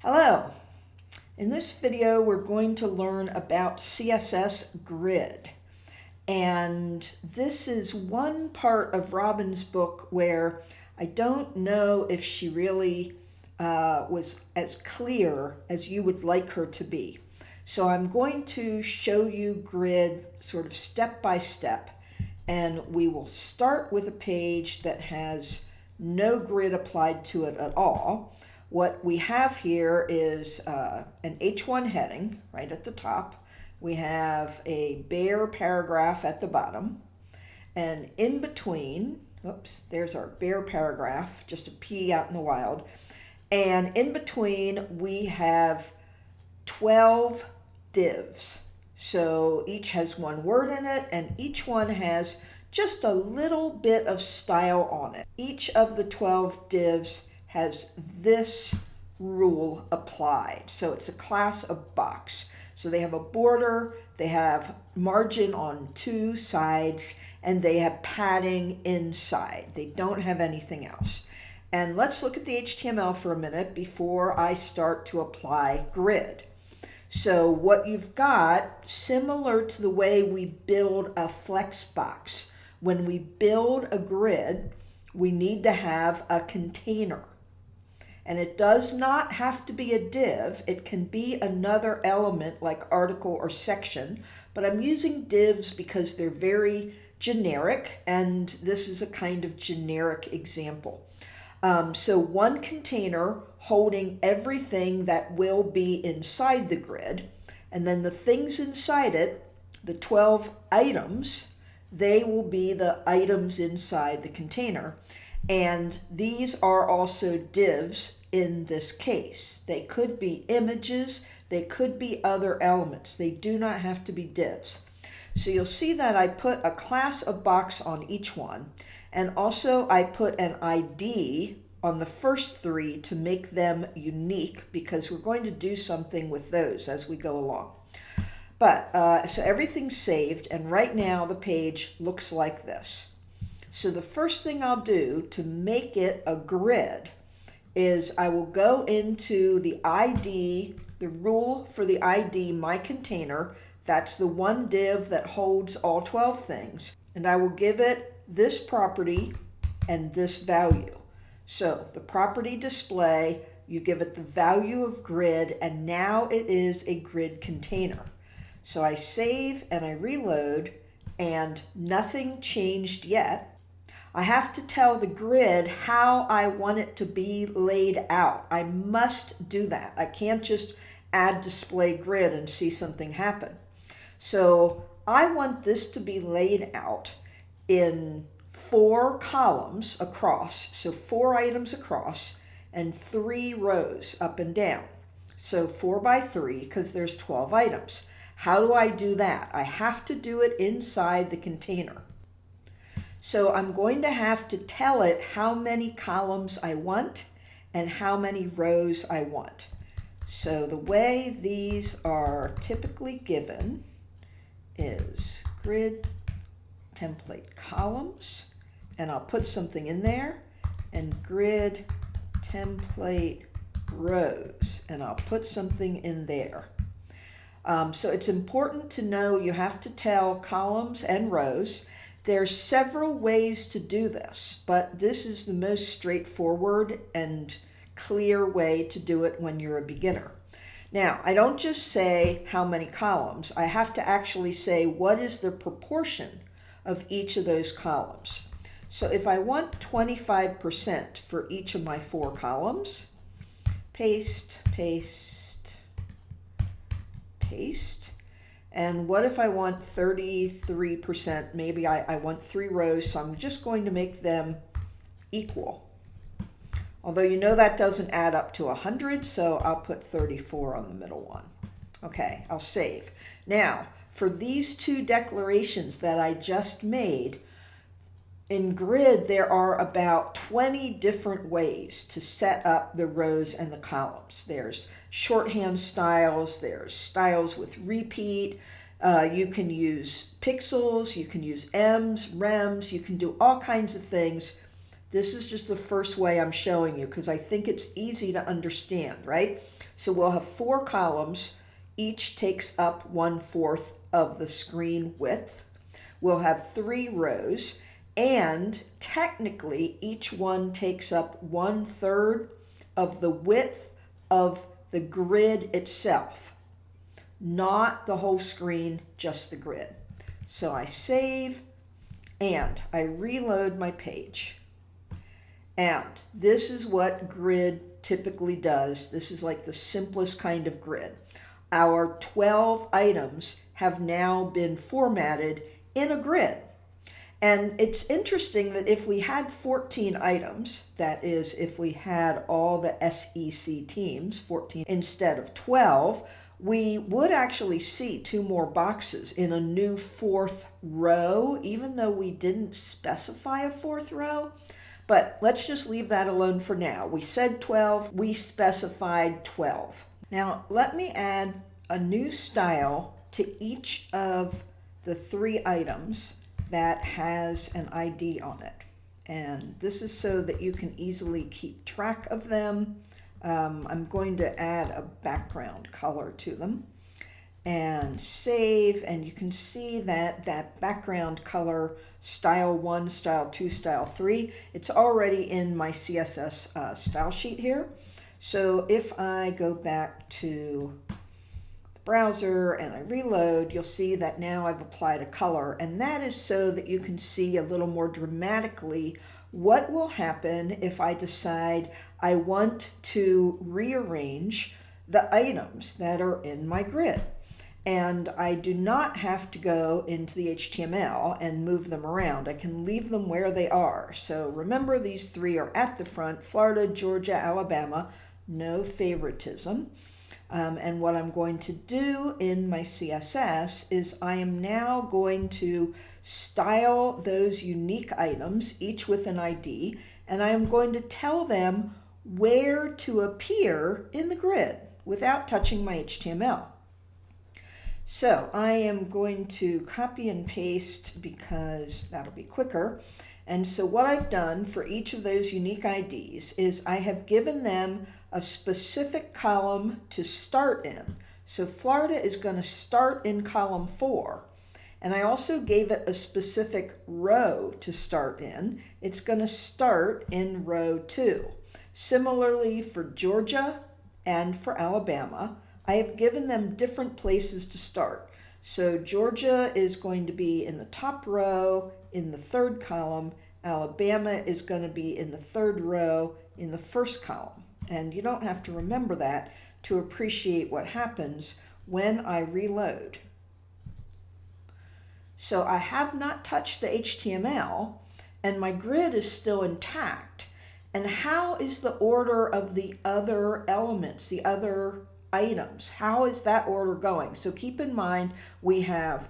Hello. In this video, we're going to learn about CSS Grid. And this is one part of Robin's book where I don't know if she really was as clear as you would like her to be. So I'm going to show you Grid sort of step by step, and we will start with a page that has no grid applied to it at all. What we have here is an H1 heading right at the top. We have a bare paragraph at the bottom. And in between, oops, there's our bare paragraph, just a P out in the wild. And in between, we have 12 divs. So each has one word in it, and each one has just a little bit of style on it. Each of the 12 divs has this rule applied. So it's a class of box. So they have a border, they have margin on two sides, and they have padding inside. They don't have anything else. And let's look at the HTML for a minute before I start to apply grid. So what you've got, similar to the way we build a flex box, when we build a grid, we need to have a container. And it does not have to be a div. It can be another element like article or section, but I'm using divs because they're very generic, and this is a kind of generic example. So one container holding everything that will be inside the grid, and then the things inside it, the 12 items, they will be the items inside the container. And these are also divs in this case. They could be images, they could be other elements. They do not have to be divs. So you'll see that I put a class of box on each one, and also I put an ID on the first three to make them unique, because we're going to do something with those as we go along. But so everything's saved, and right now the page looks like this. So the first thing I'll do to make it a grid is I will go into the ID, the rule for the ID, my container. That's the one div that holds all 12 things. And I will give it this property and this value. So the property display, you give it the value of grid, and now it is a grid container. So I save and I reload, and nothing changed yet. I have to tell the grid how I want it to be laid out. I must do that. I can't just add display grid and see something happen. So I want this to be laid out in 4 columns across, so 4 items across, and 3 rows up and down. So 4 by 3, because there's 12 items. How do I do that? I have to do it inside the container. So I'm going to have to tell it how many columns I want and how many rows I want. So the way these are typically given is grid template columns, and I'll put something in there, and grid template rows, and I'll put something in there. So it's important to know you have to tell columns and rows. There's several ways to do this, but this is the most straightforward and clear way to do it when you're a beginner. Now, I don't just say how many columns. I have to actually say what is the proportion of each of those columns. So if I want 25% for each of my 4 columns, paste, paste, paste. And what if I want 33%? Maybe I want 3 rows, so I'm just going to make them equal. Although you know that doesn't add up to 100, so I'll put 34 on the middle one. Okay, I'll save. Now, for these 2 declarations that I just made, in Grid there are about 20 different ways to set up the rows and the columns. There's shorthand styles, there's styles with repeat, you can use pixels, you can use M's, rems, you can do all kinds of things. This is just the first way I'm showing you because I think it's easy to understand, right? So we'll have 4 columns, each takes up 1/4 of the screen width. We'll have 3 rows, and technically each one takes up 1/3 of the width of the grid itself, not the whole screen, just the grid. So I save and I reload my page. And this is what grid typically does. This is like the simplest kind of grid. Our 12 items have now been formatted in a grid. And it's interesting that if we had 14 items, that is, if we had all the SEC teams, 14 instead of 12, we would actually see 2 more boxes in a new 4th row, even though we didn't specify a 4th row. But let's just leave that alone for now. We said 12, we specified 12. Now let me add a new style to each of the 3 items that has an ID on it. And this is so that you can easily keep track of them. I'm going to add a background color to them and save, and you can see that that background color, style 1, style 2, style 3, it's already in my CSS style sheet here. So if I go back to the browser and I reload, you'll see that now I've applied a color, and that is so that you can see a little more dramatically what will happen if I decide I want to rearrange the items that are in my grid. And I do not have to go into the HTML and move them around. I can leave them where they are. So remember, these 3 are at the front: Florida, Georgia, Alabama, no favoritism. And what I'm going to do in my CSS is I am now going to style those unique items, each with an ID, and I am going to tell them where to appear in the grid without touching my HTML. So I am going to copy and paste because that'll be quicker. And so what I've done for each of those unique IDs is I have given them a specific column to start in. So Florida is going to start in column 4. And I also gave it a specific row to start in. It's going to start in row 2. Similarly for Georgia and for Alabama, I have given them different places to start. So Georgia is going to be in the top row in the 3rd column. Alabama is going to be in the 3rd row in the 1st column. And you don't have to remember that to appreciate what happens when I reload. So I have not touched the HTML, and my grid is still intact. And how is the order of the other elements, the other items? How is that order going? So keep in mind, we have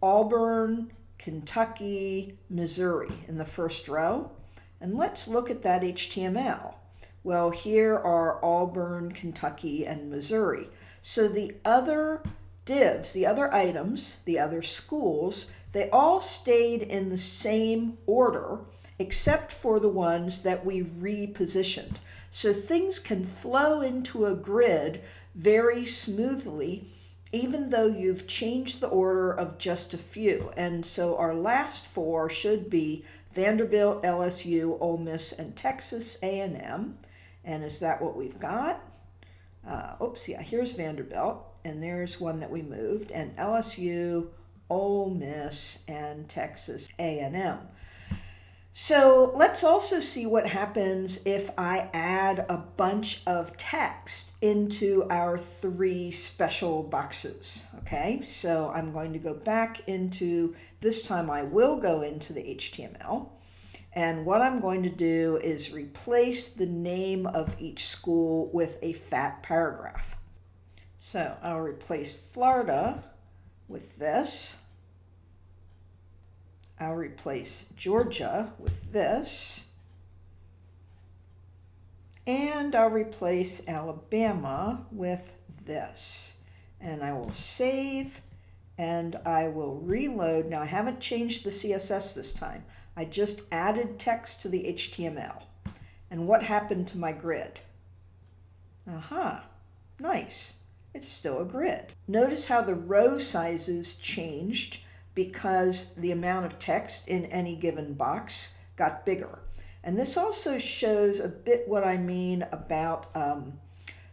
Auburn, Kentucky, Missouri in the 1st row. And let's look at that HTML. Well, here are Auburn, Kentucky, and Missouri. So the other divs, the other items, the other schools, they all stayed in the same order except for the ones that we repositioned. So things can flow into a grid very smoothly, even though you've changed the order of just a few. And so our last 4 should be Vanderbilt, LSU, Ole Miss, and Texas A&M. And is that what we've got? Oops, yeah, here's Vanderbilt, and there's one that we moved, and LSU, Ole Miss, and Texas A&M. So let's also see what happens if I add a bunch of text into our 3 special boxes. Okay, so I'm going to go back into, this time I will go into the HTML. And what I'm going to do is replace the name of each school with a fat paragraph. So I'll replace Florida with this. I'll replace Georgia with this. And I'll replace Alabama with this. And I will save and I will reload. Now I haven't changed the CSS this time. I just added text to the HTML. And what happened to my grid? Aha, nice. It's still a grid. Notice how the row sizes changed because the amount of text in any given box got bigger. And this also shows a bit what I mean about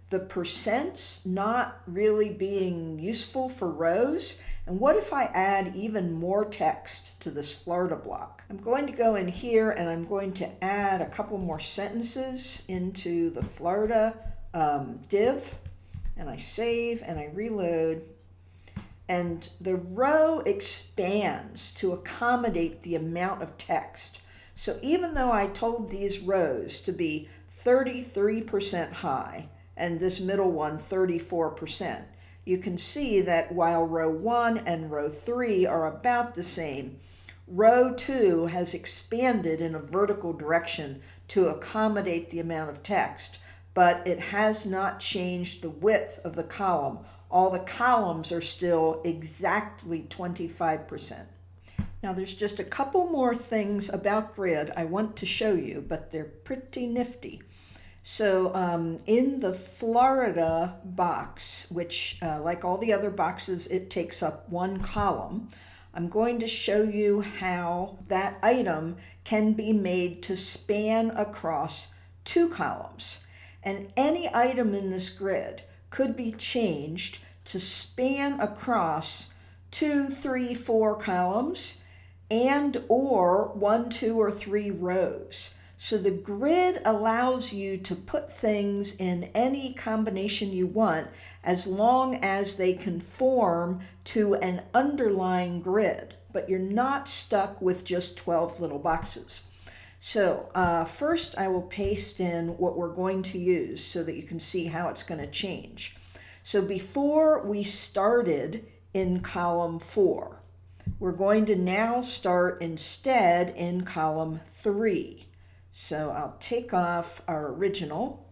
the percents not really being useful for rows. And what if I add even more text to this Florida block? I'm going to go in here and I'm going to add a couple more sentences into the Florida div. And I save and I reload. And the row expands to accommodate the amount of text. So even though I told these rows to be 33% high, and this middle one 34%, you can see that while row 1 and row 3 are about the same, row 2 has expanded in a vertical direction to accommodate the amount of text, but it has not changed the width of the column. All the columns are still exactly 25%. Now there's just a couple more things about grid I want to show you, but they're pretty nifty. So in the Florida box, which like all the other boxes, it takes up one column, I'm going to show you how that item can be made to span across two columns. And any item in this grid could be changed to span across 2, 3, 4 columns and or 1, 2, or 3 rows. So the grid allows you to put things in any combination you want as long as they conform to an underlying grid, but you're not stuck with just 12 little boxes. So first I will paste in what we're going to use so that you can see how it's going to change. So before we started in column 4, we're going to now start instead in column 3. So I'll take off our original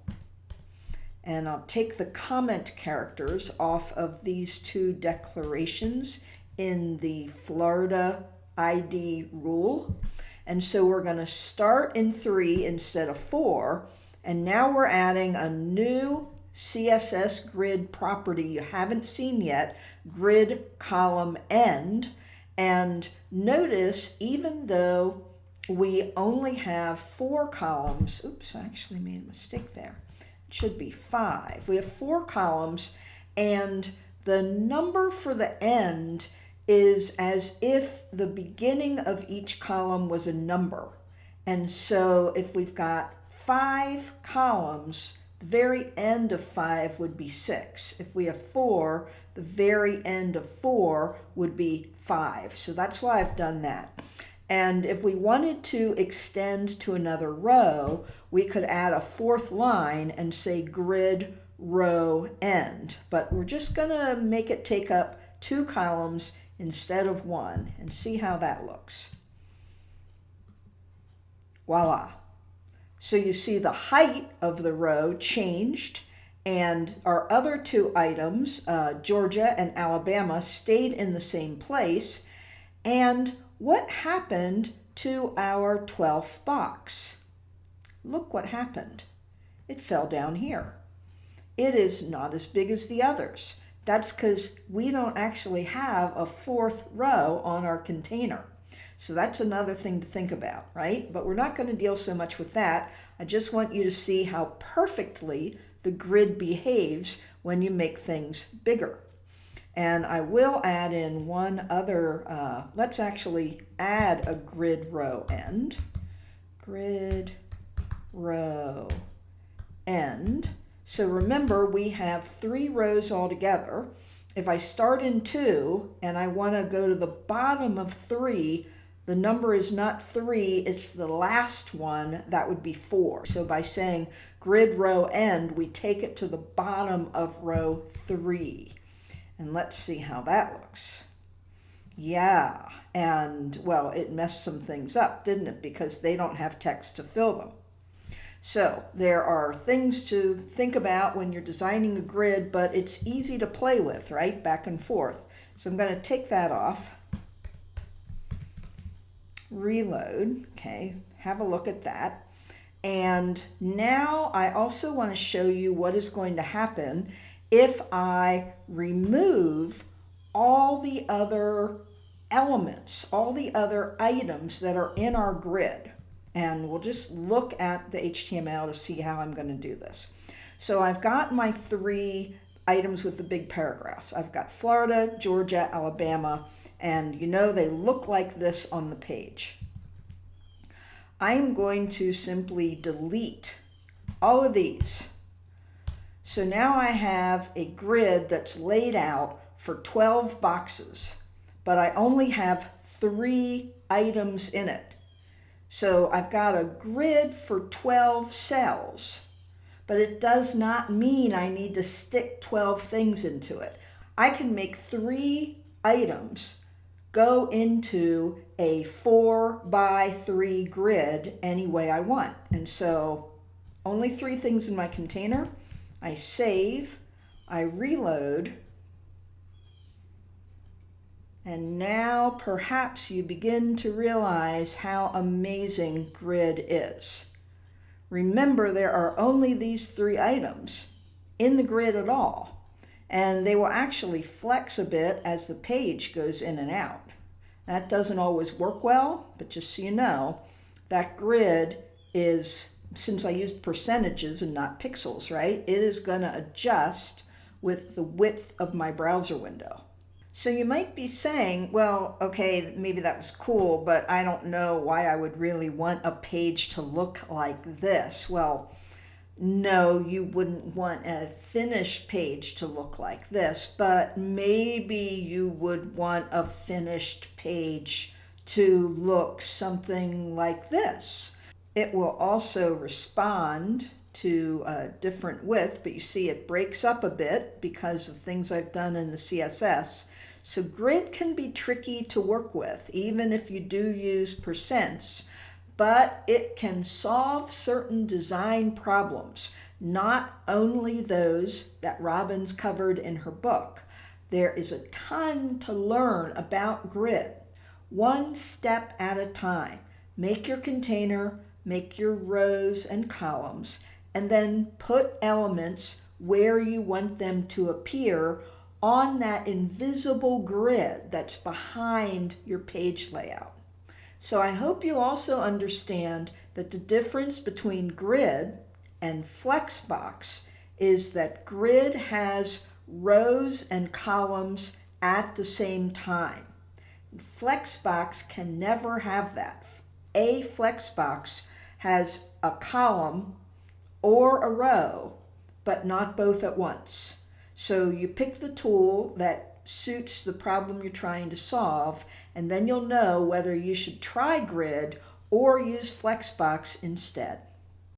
and I'll take the comment characters off of these two declarations in the Florida ID rule. And so we're going to start in 3 instead of 4. And now we're adding a new CSS grid property you haven't seen yet, grid column end. And notice, even though we only have 4 columns, oops, I actually made a mistake there. It should be 5. We have 4 columns, and the number for the end is as if the beginning of each column was a number. And so if we've got 5 columns, the very end of 5 would be 6. If we have 4, the very end of 4 would be 5. So that's why I've done that. And if we wanted to extend to another row, we could add a 4th line and say grid row end. But we're just going to make it take up 2 columns instead of 1 and see how that looks. Voila. So you see the height of the row changed, and our other 2 items, Georgia and Alabama, stayed in the same place. And what happened to our 12th box? Look what happened. It fell down here. It is not as big as the others. That's because we don't actually have a 4th row on our container. So that's another thing to think about, right? But we're not going to deal so much with that. I just want you to see how perfectly the grid behaves when you make things bigger. And I will add in one other, let's actually add a grid row end. Grid row end. So remember, we have 3 rows altogether. If I start in 2 and I want to go to the bottom of 3, the number is not 3, it's the last one, that would be 4. So by saying grid row end, we take it to the bottom of row 3. And let's see how that looks. Yeah, and well, it messed some things up, didn't it? Because they don't have text to fill them. So there are things to think about when you're designing a grid, but it's easy to play with, right? Back and forth. So I'm going to take that off. reload. Okay, have a look at that. And now I also want to show you what is going to happen if I remove all the other elements, all the other items that are in our grid. And we'll just look at the HTML to see how I'm going to do this. So I've got my 3 items with the big paragraphs. I've got Florida, Georgia, Alabama, and you know they look like this on the page. I am going to simply delete all of these. So now I have a grid that's laid out for 12 boxes, but I only have 3 items in it. So I've got a grid for 12 cells, but it does not mean I need to stick 12 things into it. I can make 3 items go into a 4x3 grid any way I want. And so only 3 things in my container. I save, I reload, and now perhaps you begin to realize how amazing Grid is. Remember, there are only these 3 items in the grid at all, and they will actually flex a bit as the page goes in and out. That doesn't always work well, but just so you know, that grid is, since I used percentages and not pixels, right, it is going to adjust with the width of my browser window. So you might be saying, well, okay, maybe that was cool, but I don't know why I would really want a page to look like this. Well, no, you wouldn't want a finished page to look like this, but maybe you would want a finished page to look something like this. It will also respond to a different width, but you see it breaks up a bit because of things I've done in the CSS. So Grid can be tricky to work with, even if you do use percents, but it can solve certain design problems, not only those that Robin's covered in her book. There is a ton to learn about Grid, one step at a time. Make your container, make your rows and columns, and then put elements where you want them to appear on that invisible grid that's behind your page layout. So I hope you also understand that the difference between Grid and Flexbox is that Grid has rows and columns at the same time. Flexbox can never have that. A Flexbox has a column or a row, but not both at once. So you pick the tool that suits the problem you're trying to solve, and then you'll know whether you should try Grid or use Flexbox instead.